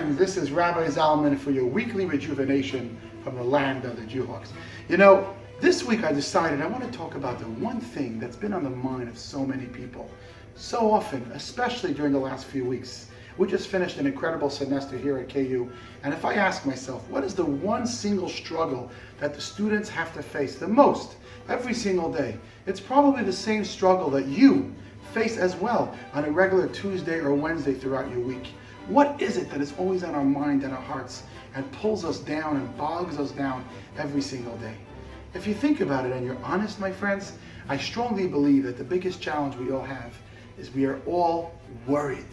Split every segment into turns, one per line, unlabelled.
friends, this is Rabbi Zalman for your weekly ReJEWvination from the land of the Jewhawks. You know, this week I decided I want to talk about the one thing that's been on the mind of so many people so often, especially during the last few weeks. We just finished an incredible semester here at KU, and if I ask myself, what is the one single struggle that the students have to face the most every single day? It's probably the same struggle that you face as well on a regular Tuesday or Wednesday throughout your week. What is it that is always on our mind and our hearts and pulls us down and bogs us down every single day? If you think about it and you're honest, my friends, I strongly believe that the biggest challenge we all have is we are all worried.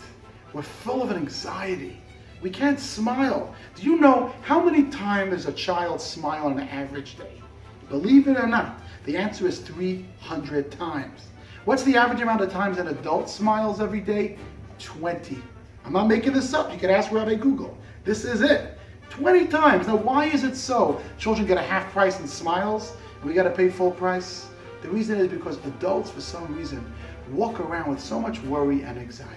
We're full of anxiety. We can't smile. Do you know how many times does a child smile on an average day? Believe it or not, the answer is 300 times. What's the average amount of times an adult smiles every day? 20. I'm not making this up. You can ask Rabbi Google. This is it. 20 times. Now, why is it so? Children get a half price in smiles, and we got to pay full price. The reason is because adults, for some reason, walk around with so much worry and anxiety.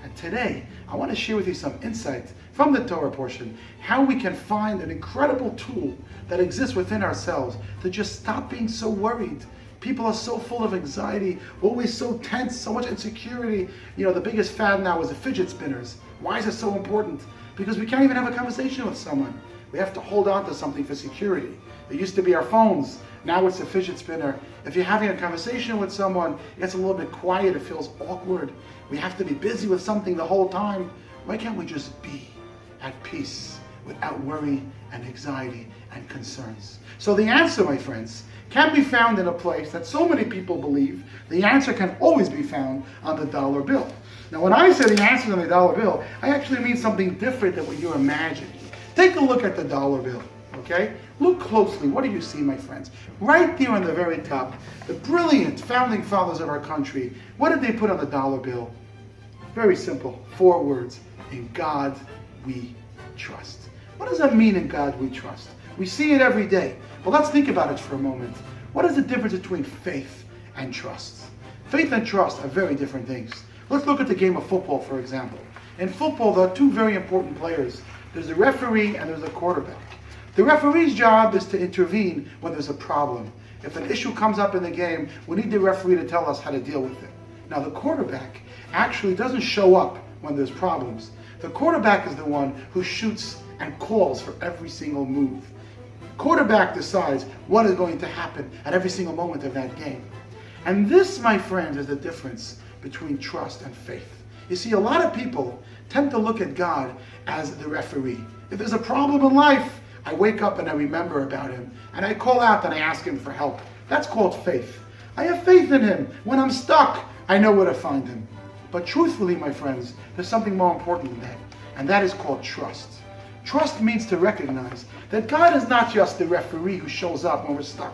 And today, I want to share with you some insights from the Torah portion, how we can find an incredible tool that exists within ourselves to just stop being so worried. People are so full of anxiety, always so tense, so much insecurity. You know, the biggest fad now is the fidget spinners. Why is it so important? Because we can't even have a conversation with someone. We have to hold on to something for security. It used to be our phones. Now it's a fidget spinner. If you're having a conversation with someone, it gets a little bit quiet, it feels awkward. We have to be busy with something the whole time. Why can't we just be at peace without worry and anxiety and concerns? So the answer, my friends, can be found in a place that so many people believe. The answer can always be found on the dollar bill. Now, when I say the answer on the dollar bill, I actually mean something different than what you're imagining. Take a look at the dollar bill, okay? Look closely. What do you see, my friends? Right there on the very top, the brilliant founding fathers of our country, what did they put on the dollar bill? Very simple, 4 words: in God we trust. What does that mean, in God we trust? We see it every day. Well, let's think about it for a moment. What is the difference between faith and trust? Faith and trust are very different things. Let's look at the game of football, for example. In football, there are 2 very important players. There's the referee and there's the quarterback. The referee's job is to intervene when there's a problem. If an issue comes up in the game, we need the referee to tell us how to deal with it. Now, the quarterback actually doesn't show up when there's problems. The quarterback is the one who shoots and calls for every single move. Quarterback decides what is going to happen at every single moment of that game. And this, my friends, is the difference between trust and faith. You see, a lot of people tend to look at God as the referee. If there's a problem in life, I wake up and I remember about him, and I call out and I ask him for help. That's called faith. I have faith in him. When I'm stuck, I know where to find him. But truthfully, my friends, there's something more important than that, and that is called trust. Trust means to recognize that God is not just the referee who shows up when we're stuck.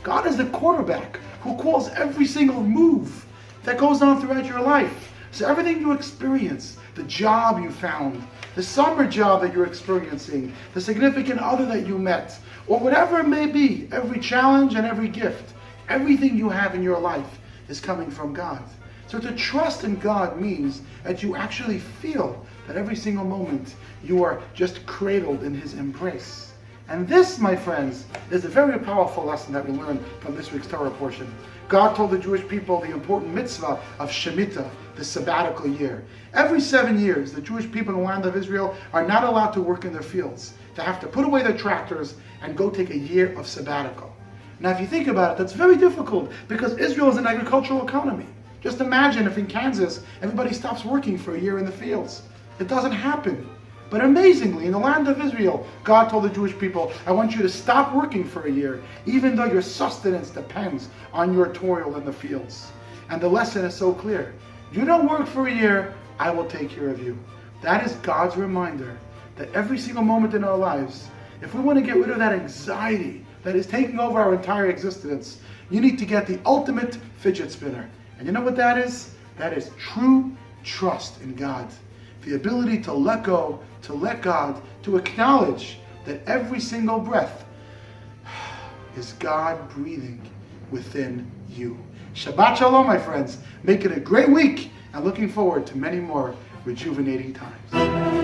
God is the quarterback who calls every single move that goes on throughout your life. So everything you experience, the job you found, the summer job that you're experiencing, the significant other that you met, or whatever it may be, every challenge and every gift, everything you have in your life is coming from God. So to trust in God means that you actually feel that every single moment you are just cradled in His embrace. And this, my friends, is a very powerful lesson that we learn from this week's Torah portion. God told the Jewish people the important mitzvah of Shemitah, the sabbatical year. Every 7 years, the Jewish people in the land of Israel are not allowed to work in their fields. They have to put away their tractors and go take a year of sabbatical. Now, if you think about it, that's very difficult because Israel is an agricultural economy. Just imagine if in Kansas, everybody stops working for a year in the fields. It doesn't happen. But amazingly, in the land of Israel, God told the Jewish people, I want you to stop working for a year, even though your sustenance depends on your toil in the fields. And the lesson is so clear. You don't work for a year, I will take care of you. That is God's reminder that every single moment in our lives, if we want to get rid of that anxiety that is taking over our entire existence, you need to get the ultimate fidget spinner. And you know what that is? That is true trust in God. The ability to let go, to let God, to acknowledge that every single breath is God breathing within you. Shabbat Shalom, my friends. Make it a great week, and looking forward to many more rejuvenating times.